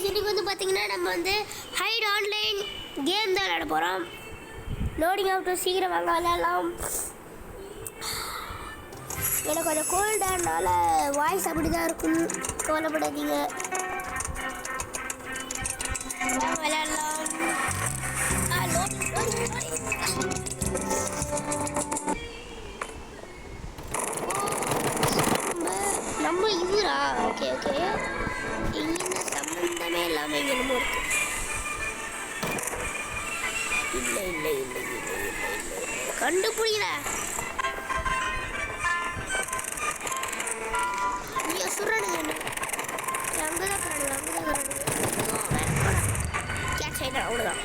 இன்னைக்கு வந்து பார்த்தீங்கன்னா நம்ம வந்து ஹைட் ஆன்லைன் கேம் தான் விளையாட போகிறோம். லோடிங் ஆகட்டும், சீக்கிரம் வாங்க விளையாடலாம். எனக்கு கொஞ்சம் கோல்டானால வாய்ஸ் அப்படி தான் இருக்கும், கவலைப்படாதீங்க. விளையாடலாம். நம்ம இதுரா ஓகே ஓகே இங்கே சம்பந்தமே இல்லாமல் இங்கே நம்ம இருக்கு. இல்லை இல்லை இல்லை இல்லை இல்லை இல்லை கண்டுபிடிக்கல. ஐயோ சுரானுங்க அங்கே தான் சுரானுங்க கேட்ச் ஆகிட்டேன், அவ்வளோதான்.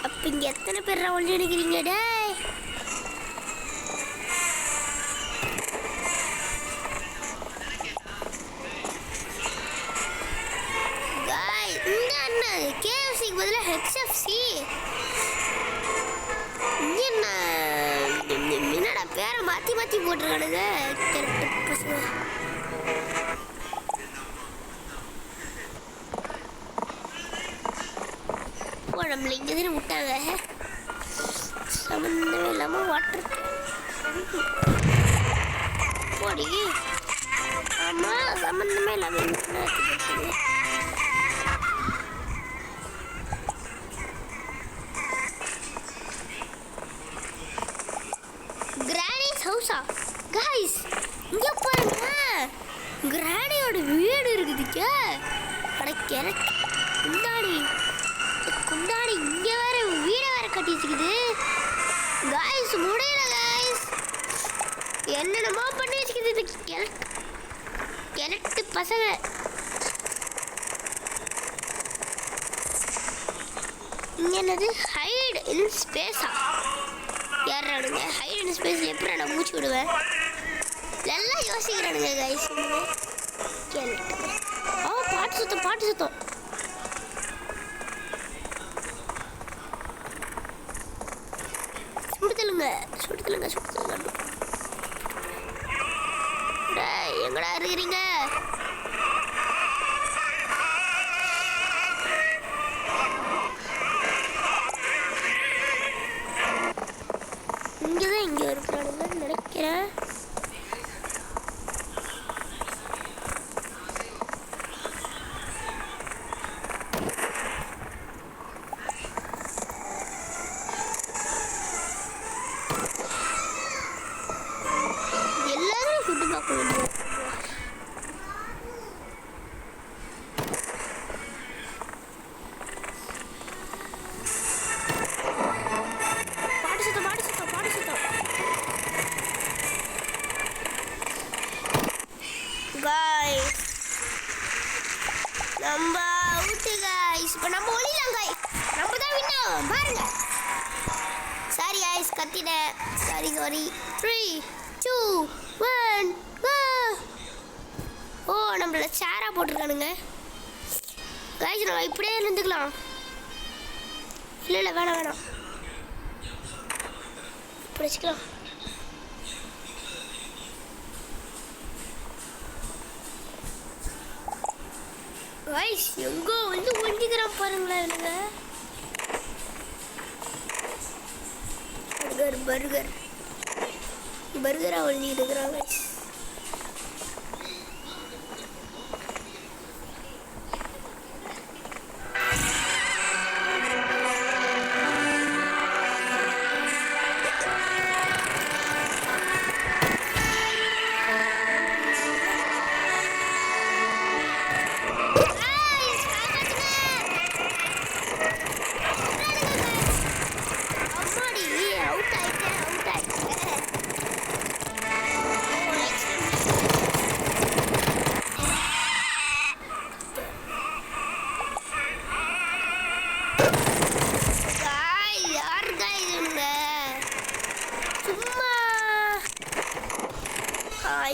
அப்போ இங்கே எத்தனை பேர் ஒன்று நினைக்கிறீங்க? டே கேஎஃப்சிக்கு பதிலாக ஹெச்எஃப்சி. என்னடா பேரை மாற்றி மாற்றி போட்டுருக்கானுங்க கரெக்ட் பசங்க. ஓ நம்மள இங்கே தானே விட்டாங்க, சம்மந்தமே இல்லாமல் வாட்டர் போடி. ஆமாம் சம்மந்தமே இல்லாமல் ஹவுஸா கைஸ், இங்கே பாருங்க கிராணியோட வீடு இருக்குதுக்க. கிடைக்க குண்டாடி குண்டாடி இங்கே வேற வீடை வேற கட்டி வச்சுக்குது கைஸ். முடியல கைஸ், என்னென்னமோ பண்ணி வச்சுக்குது இது கிழட்டு பசங்க. இங்கே என்னது ஹைட் இன் ஸ்பேஸா? யாரானுங்க ஹைட் அண்ட் ஸ்பேஸில் எப்படி நான் மூச்சு விடுவேன்? நல்லா யோசிக்கிறானுங்க கைஸ். கேள்வி பாட்டு சுத்தம் பாட்டு சுத்தம். சுடுதலுங்க சுடுதலுங்க சுடுதலுங்க. எங்கடா இருக்கிறீங்க? இங்கேதான் இங்கே இருக்கிறானுங்கன்னு நினைக்கிறேன். எல்லாரும் சுட்டு பார்க்க வேண்டியது. நம்ம அவுட்டு கைஸ். இப்போ நம்ம ஒளிலாம் கைஸ், நம்ம தான் வின்னோம் பாருங்க. சாரி கைஸ் கத்திட்டேன், சாரி சாரி. 3 2 1 கோ. ஓ நம்மள சேரா போட்டிருக்கானுங்க கைஸ். நம்ம இப்படியே இருந்துக்கலாம். இல்லை இல்லை வேணாம் வேணாம், இப்படி வச்சுக்கலாம். கைஸ் எங்கோ வந்து ஒழிஞ்சுக்கிறான் பாருங்களேன் இவனுங்க. பர்கர் பர்கர் பர்கராக ஒழிஞ்சிக்கிட்டு இருக்கிறான் கைஸ்.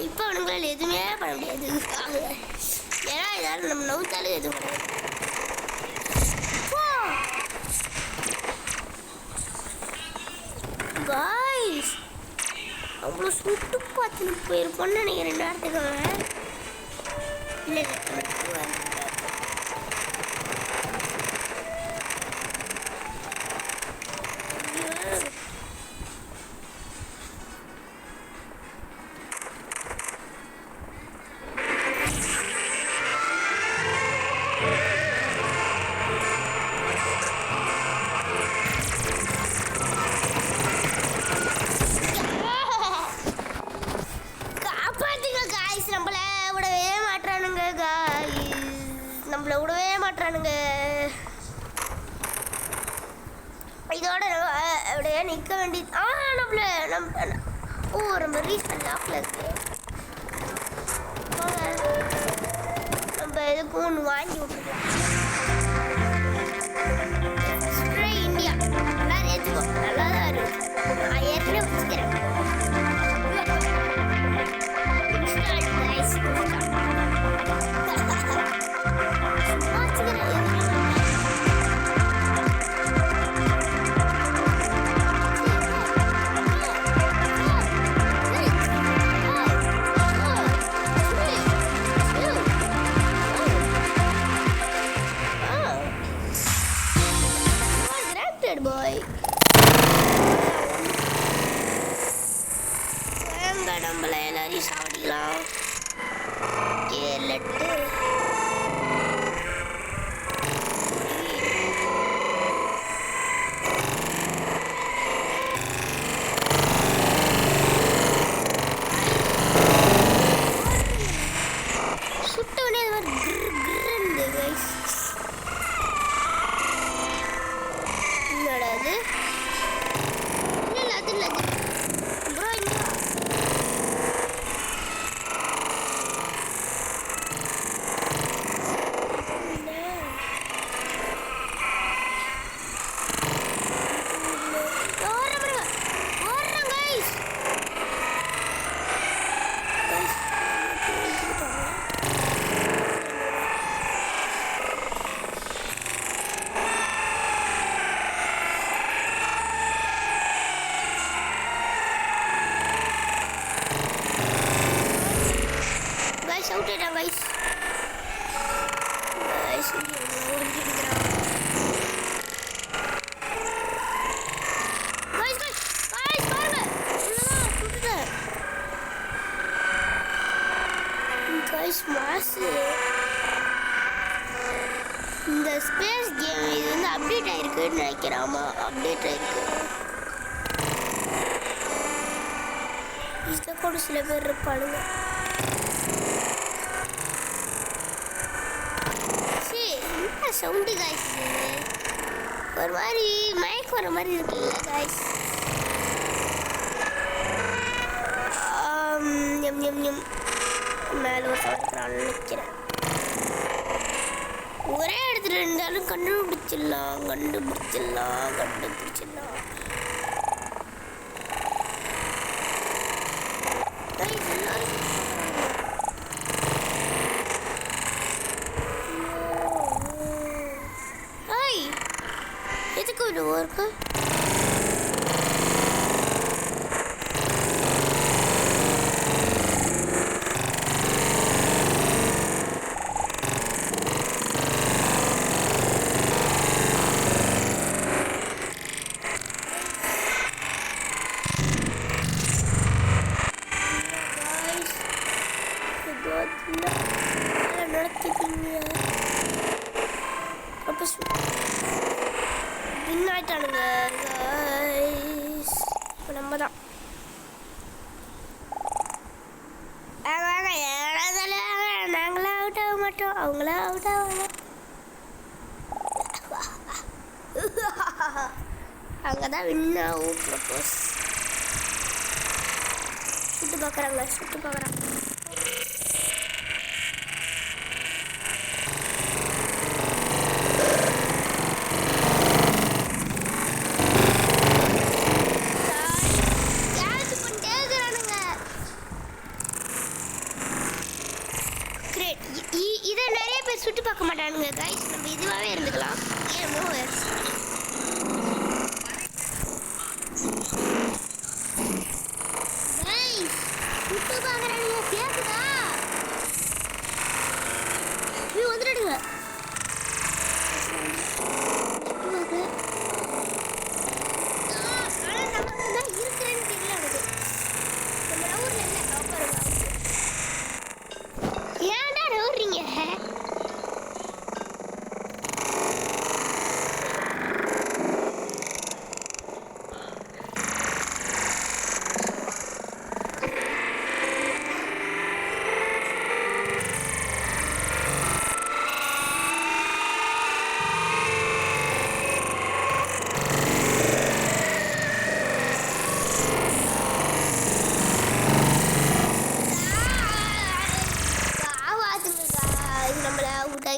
இப்போ அவனுங்களால் எதுவுமே பண்ண முடியாது, ஏன்னா இதால் நம்ம நவுத்தாலும் எதுவும் பண்ண காய்ஸ். அவ்வளோ சுட்டு பார்த்துன்னு போயிருப்போன்னு நினைக்கிறேன் நேரத்துக்கு. அவன் இல்லை இல்லை நம்மள விடவே மாட்டானுங்க. இதோட அப்படியே நிற்க வேண்டியது. நம்ம ரீசன் லாக்ல இருக்கு. நம்ம எதுக்கும் ஒன்று வாங்கி விட்டுருக்கோம். இந்தியா எல்லாரும் ஏற்றுக்கோ, நல்லா தான் இருக்கு. நான் ஏற்கனவே வச்சுக்கிறேன். நம்மள எல்லாரையும் சாப்பிடலாம். சுட்டவனே அது மாதிரி என்னடா அது? இல்லை அது இல்லை bro. Sauteran guys. Guys, guys, மாசு. இந்த ஸ்பேஸ் கேம் இது வந்து அப்டேட் ஆயிருக்குன்னு நினைக்கிறேன். ஆமா, அப்டேட் ஆயிருக்கு. இதுல கூட சில பேர் இருப்பானுங்க. சவுண்டு காய்ஸ், ஒரு மாதிரி மயக்கம் வர மாதிரி இருக்குல்ல காய்ஸ். மேலே ஒரு சவரக்கிறான்னு நினைக்கிறேன். ஒரே இடத்துல இருந்தாலும் கண்டுபிடிச்சிடலாம். எதுக்கு ஒரு ஒர்க்கு? பின்னாயிட்டானுங்க guys. இப்போ நம்ம தான் நாங்களாம் அவுட் ஆக மாட்டோம், அவங்களா அவுட் ஆவாங்க. அங்கே தான் வின் ஆகும். ப்ரப்போஸ் சுட்டு பார்க்குறாங்க. இதை நிறைய பேர் சுட்டு பார்க்க மாட்டானுங்க கைஸ். நம்ம இதுவாகவே இருந்துக்கலாம். சுட்டு பார்க்குறானுங்க. கேட்குதா?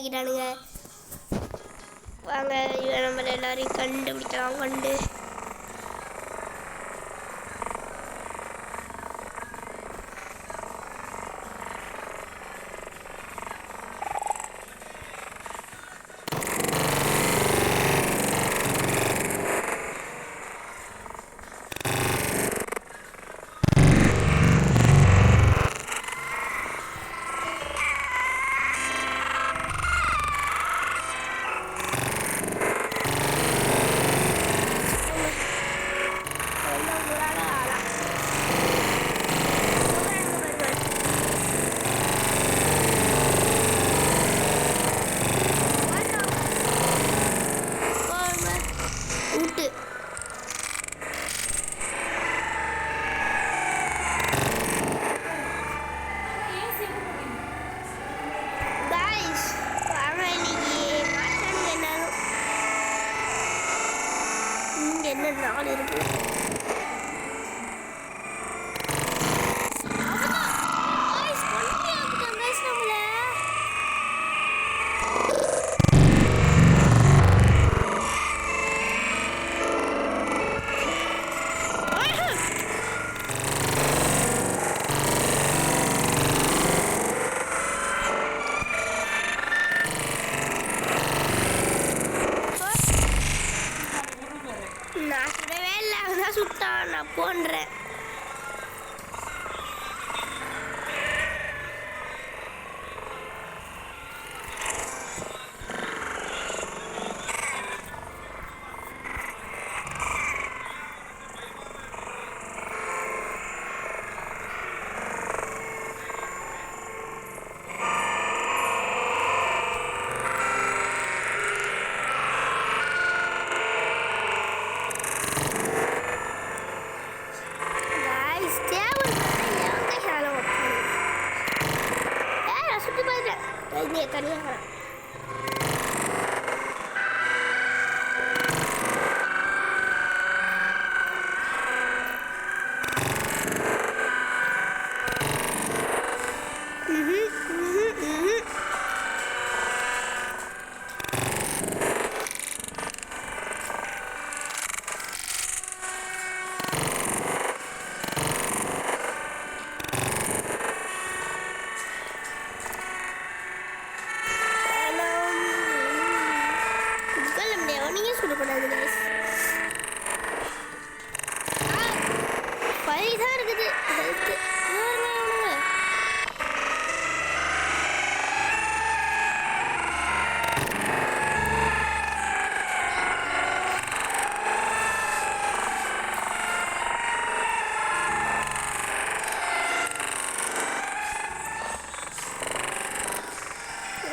ஆக்கிட்டானுங்க. வாங்க இவன் நம்மள எல்லாரையும் கண்டுபிடிக்கலாம். கொண்டு என்ன நாள் இருக்கு. நான் சுடவே இல்லை, அவன் சுட்டான். நான் போன்றேன். தனியாக சுடக்கூடாது கைஸ். பைதான் இருக்குது ஹெல்த்து.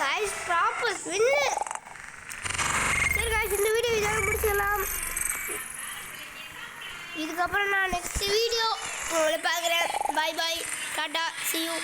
கைஸ் ப்ராப்பர் வின்னு. சரி கைஸ், இந்த வீடியோ இதோட முடிச்சிடலாம். இதுக்கப்புறம் நான் நெக்ஸ்ட் வீடியோ உங்களை பார்க்குறேன். பாய் பாய், டாடா, see you.